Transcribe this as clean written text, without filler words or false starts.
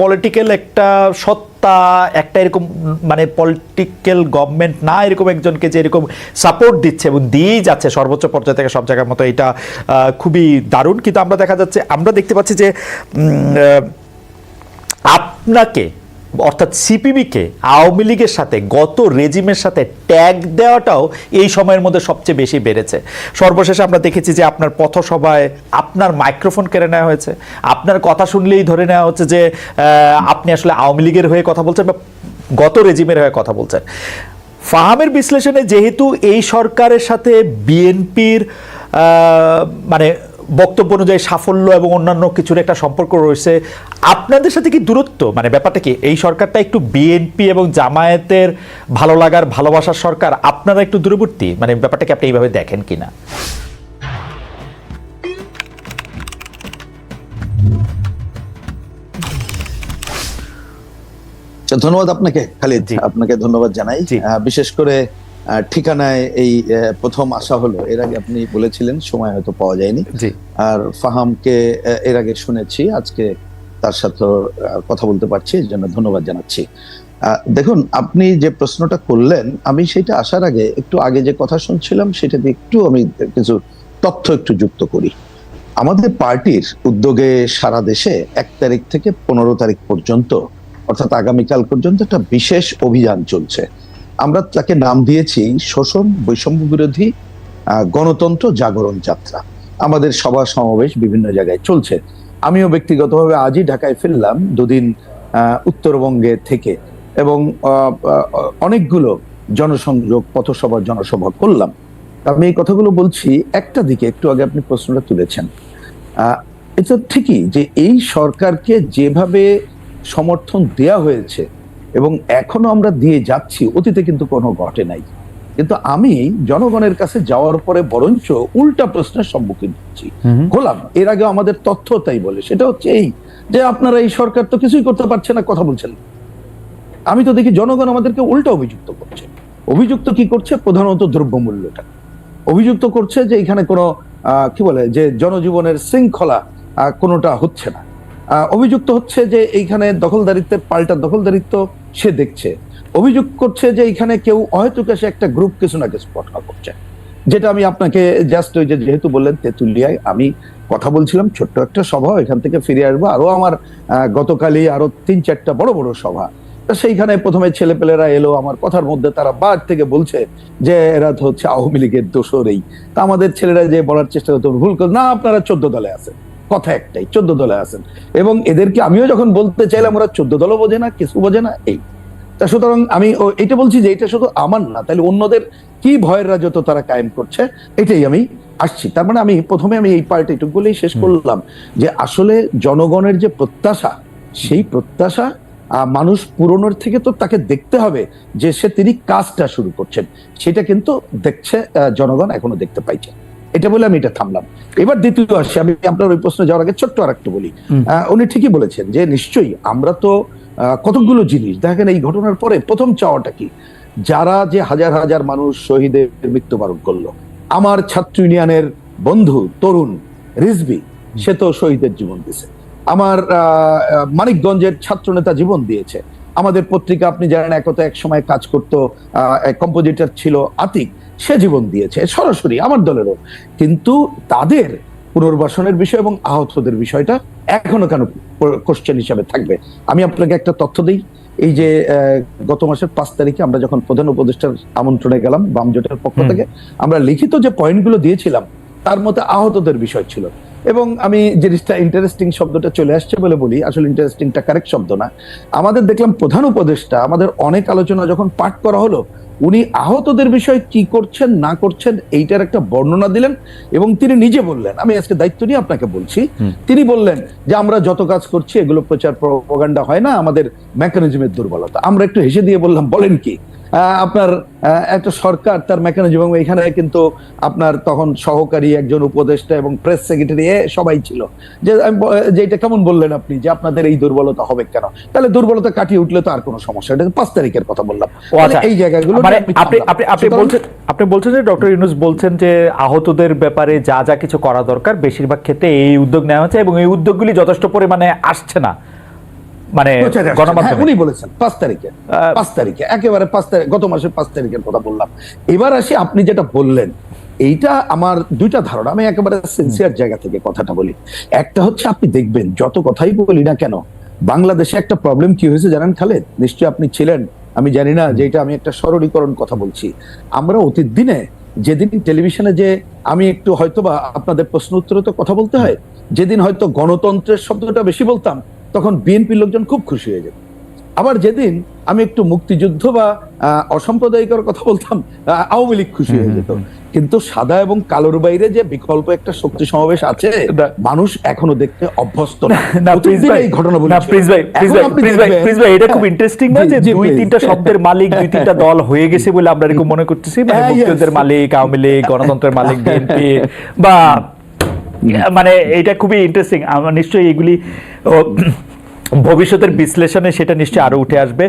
Political একটা সত্তা, একটা এরকম মানে পলিটিক্যাল গভর্নমেন্ট না এরকম একজনকে যে এরকম সাপোর্ট দিচ্ছে এবং দিয়েই যাচ্ছে সর্বোচ্চ পর্যায়ে থেকে সব জায়গার মতো, এটা খুবই দারুণ। কিন্তু আমরা দেখতে পাচ্ছি যে আপনাকে অর্থাৎ সিপিবিকে আওয়ামী লীগের সাথে গত রেজিমের সাথে ট্যাগ দেওয়াটাও এই সময়ের মধ্যে সবচেয়ে বেশি বেড়েছে। সর্বশেষে আমরা দেখেছি যে আপনার পথসভায় আপনার মাইক্রোফোন কেড়ে নেওয়া হয়েছে, আপনার কথা শুনলেই ধরে নেওয়া হচ্ছে যে আপনি আসলে আওয়ামী লীগের হয়ে কথা বলছেন বা গত রেজিমের হয়ে কথা বলছেন। ফাহামের বিশ্লেষণে যেহেতু এই সরকারের সাথে বিএনপির মানে বক্তব্য অনুযায়ী সাফল্য এবং অন্যান্য কিছুর একটা সম্পর্ক রয়েছে, আপনাদের সাথে কি দূরত্ব, মানে ব্যাপারটা কি এই সরকারটা একটু বিএনপি এবং জামায়াতের ভালো লাগার ভালোবাসার সরকার, আপনারা একটু দূরবর্তী, মানে ব্যাপারটাকে আপনি এইভাবে দেখেন কিনা? ধন্যবাদ আপনাকে খালিদ, আপনাকে ধন্যবাদ জানাই। বিশেষ করে ঠিকানায় এই প্রথম আসা হলো, এর আগে আপনি বলেছিলেন সময় হয়তো পাওয়া যায়নি, আর ফাহামকে এর আগে শুনেছি, আজকে তার সাথে কথা বলতে পারছি, এর জন্য ধন্যবাদ জানাচ্ছি। দেখুন, আপনি যে প্রশ্নটা করলেন, আমি সেটা আসার আগে একটু আগে যে কথা শুনছিলাম সেটা দিয়ে একটু আমি কিছু তথ্য একটু যুক্ত করি। আমাদের পার্টির উদ্যোগে সারা দেশে 1 তারিখ থেকে 15 তারিখ পর্যন্ত, অর্থাৎ আগামীকাল পর্যন্ত একটা বিশেষ অভিযান চলছে। আমরা তাকে নাম দিয়েছি শোষণ বৈষম্য বিরোধী গণতন্ত্র জাগরণ যাত্রা। আমাদের সভা সমাবেশ বিভিন্ন জায়গায় চলছে। আমিও ব্যক্তিগতভাবে আজই ঢাকায় ফিরলাম 2 দিন উত্তরবঙ্গে থেকে, এবং অনেকগুলো জনসংযোগ পথসভা জনসভা করলাম। আমি এই কথাগুলো বলছি একটা দিকে, একটু আগে আপনি প্রশ্নটা তুলেছেন, এটা ঠিকই যে এই সরকারকে যেভাবে সমর্থন দেয়া হয়েছে এবং এখনো আমরা দিয়ে যাচ্ছি, অতীতে কিন্তু কোনো ঘটে নাই। কিন্তু আমি জনগণের কাছে যাওয়ার পরে বরঞ্চ উল্টা প্রশ্নের সম্মুখীন হচ্ছি, হলাম। এর আগে আমাদের তথ্য তাই বলে, সেটা হচ্ছে এই যে আপনারা এই সরকার তো কিছুই করতে পারছে না, কথা বলছেন। আমি তো দেখি জনগণ আমাদেরকে উল্টা অভিযুক্ত করছে। অভিযুক্ত কি করছে? প্রধানত দ্রব্যমূল্যটা অভিযুক্ত করছে যে এখানে কোনো কি বলে যে জনজীবনের শৃঙ্খলা কোনোটা হচ্ছে না। অভিযুক্ত হচ্ছে যে এইখানে দখলদারিত্বের পাল্টা দখলদারিত্ব সে দেখছে। অভিযোগ করছে যে এখানে কেউ অহেতুক এসে একটা গ্রুপ কিছু না কিছু ঘটনা করছে, যেটা আমি আপনাকে জাস্ট ওই যে যেহেতু বললেন তেঁতুলিয়ায় আমি কথা বলছিলাম, ছোট্ট একটা সভা, এখান থেকে ফিরে আসবো, আরো আমার গতকালই আরো 3-4টা বড় বড় সভা। সেইখানে প্রথমে ছেলেপেলেরা এলো, আমার কথার মধ্যে তারা বার থেকে বলছে যে এরা তো হচ্ছে আওয়ামী লীগের দোসরেই। তা আমাদের ছেলেরা যে বলার চেষ্টা করতো, ভুল করে না, আপনারা 14 দলে আছেন, কথা একটাই, 14 দলে আছেন। এবং এদেরকে আমিও যখন বলতে চাইলাম ওরা 14 দলও বোঝে না, কিছু বোঝে না, এই। তা সুতরাং আমি এটা বলছি যে এটা শুধু আমার না, তাহলে অন্যদের কি ভয়ের রাজত্ব তারা কায়েম করছে, এটাই আমি আসছি। তার মানে আমি প্রথমে এই পার্ট এটুকু বলেই শেষ করলাম যে আসলে জনগণের যে প্রত্যাশা, সেই প্রত্যাশা মানুষ পুরনোর থেকে তো তাকে দেখতে হবে যে তিনি কাজটা শুরু করছেন, সেটা কিন্তু দেখছে জনগণ, এখনো দেখতে পাইছে। এটা বলে আমি এটা থামলাম। এবার দ্বিতীয় আসছি, আমি আপনার ওই প্রশ্নে যাওয়ার আগে ছোট্ট আর একটু বলি। উনি ঠিকই বলেছেন যে নিশ্চয়ই আমরা তো কতগুলো জিনিস দেখেন, এই ঘটনার পরে প্রথম চাওয়াটা কি, যারা যে হাজার হাজার মানুষ শহীদের মৃত্যুবরণ করলো, আমার ছাত্র ইউনিয়নের বন্ধু তরুণ রিজভী, সে তো শহীদের জীবন দিয়েছে। আমার মানিকগঞ্জের ছাত্র নেতা জীবন দিয়েছে। আমাদের পত্রিকা আপনি জানেন একতা এক সময় কাজ করতো, কম্পোজিটর ছিল আতিক, সে জীবন দিয়েছে সরাসরি আমার দলেরও। কিন্তু তাদের পুনর্বাসনের বিষয় এবং আহতদের বিষয়টা এখনো কেন কোশ্চেন হিসাবে থাকবে? আমি আপনাকে একটা তথ্য দিই। এই যে গত মাসের 5 তারিখে আমরা যখন প্রধান উপদেষ্টার আমন্ত্রণে গেলাম বাম জোটের পক্ষ থেকে, আমরা লিখিত যে পয়েন্টগুলো দিয়েছিলাম তার মধ্যে আহতদের বিষয় ছিল। এবং আমি জিনিসটা ইন্টারেস্টিং শব্দটা চলে আসছে বলে বলি, আসলে ইন্টারেস্টিংটা কারেক্ট শব্দ না। আমাদের দেখলাম প্রধান উপদেষ্টা, আমাদের অনেক আলোচনা যখন পাঠ করা হলো, উনি আহতদের বিষয়ে কি করছেন না করছেন এইটার একটা বর্ণনা দিলেন এবং তিনি নিজে বললেন, আমি আজকে দায়িত্ব নিয়ে আপনাকে বলছি, তিনি বললেন যে আমরা যত কাজ করছি এগুলো প্রচার প্রপাগান্ডা হয় না, আমাদের মেকানিজমের দুর্বলতা। আমরা একটু হেসে দিয়ে বললাম বলেন কি, আপনার একটা সরকার তার মেকানিজম, এখানে কিন্তু আপনার তখন সহকারী একজন উপদেষ্টা এবং প্রেস সেক্রেটারি সবাই ছিল, যে এটা কেমন বললেন আপনি যে আপনাদের এই দুর্বলতা হবে কেন? তাহলে দুর্বলতা কাটিয়ে উঠলে তো আর কোনো সমস্যা। এটা 5 তারিখের কথা বললাম। এই জায়গাগুলো আপনি বলছেন যে ডক্টর ইউনূস বলছেন যে আহতদের ব্যাপারে যা যা কিছু করা দরকার বেশিরভাগ ক্ষেত্রে এই উদ্যোগ নেওয়া হচ্ছে এবং এই উদ্যোগগুলি যথেষ্ট পরিমাণে আসছে না। মানে প্রচারে আসছেন। গণমাধ্যমে উনি বলেছেন 5 তারিখে একেবারে 5 তারিখ, গত মাসের 5 তারিখের কথা বললাম। এবার আসি আপনি যেটা বললেন, এইটা আমার দুইটা ধারণা, আমি একেবারে সিনসিয়ার জায়গা থেকে কথাটা বলি। একটা হচ্ছে আপনি দেখবেন যত কথাই বলি না কেন, বাংলাদেশে একটা প্রবলেম কি হয়েছে জানেন খালেদ, নিশ্চয়ই আপনি ছিলেন, আমি জানি না, যে এটা আমি একটা সরলীকরণ কথা বলছি। আমরা অতীত দিনে যেদিন টেলিভিশনে যে আমি একটু হয়তোবা আপনাদের প্রশ্ন উত্তরে তো কথা বলতে হয়, যেদিন হয়তো গণতন্ত্রের শব্দটা বেশি বলতাম তখন বিএনপির লোকজন খুব খুশি হয়ে যেত। আবার যেদিন আমি একটু মুক্তিযুদ্ধ বা অসাম্প্রদায়িকর কথা বলতাম আওয়ামী লীগ খুশি হয়ে যেত। কিন্তু সাদা এবং কালোর বাইরে যে বিকল্প একটা শক্তি সমাবেশ আছে, মানুষ এখনো দেখতে অভ্যস্ত না। এই ঘটনা বলি এটা খুব ইন্টারেস্টিং না যে দুই তিনটা শব্দের মালিক, দুই তিনটা দল হয়ে গেছে বলে আমরা এরকম মনে করতেছি, মানে মুক্তিযুদ্ধের মালিক আওয়ামী লীগ, গণতন্ত্রের মালিক বিএনপি, বা মানে এটা খুবই ইন্টারেস্টিং। আমরা নিশ্চয়ই এগুলি ভবিষ্যতের বিশ্লেষণে সেটা নিশ্চয়ই আরো উঠে আসবে।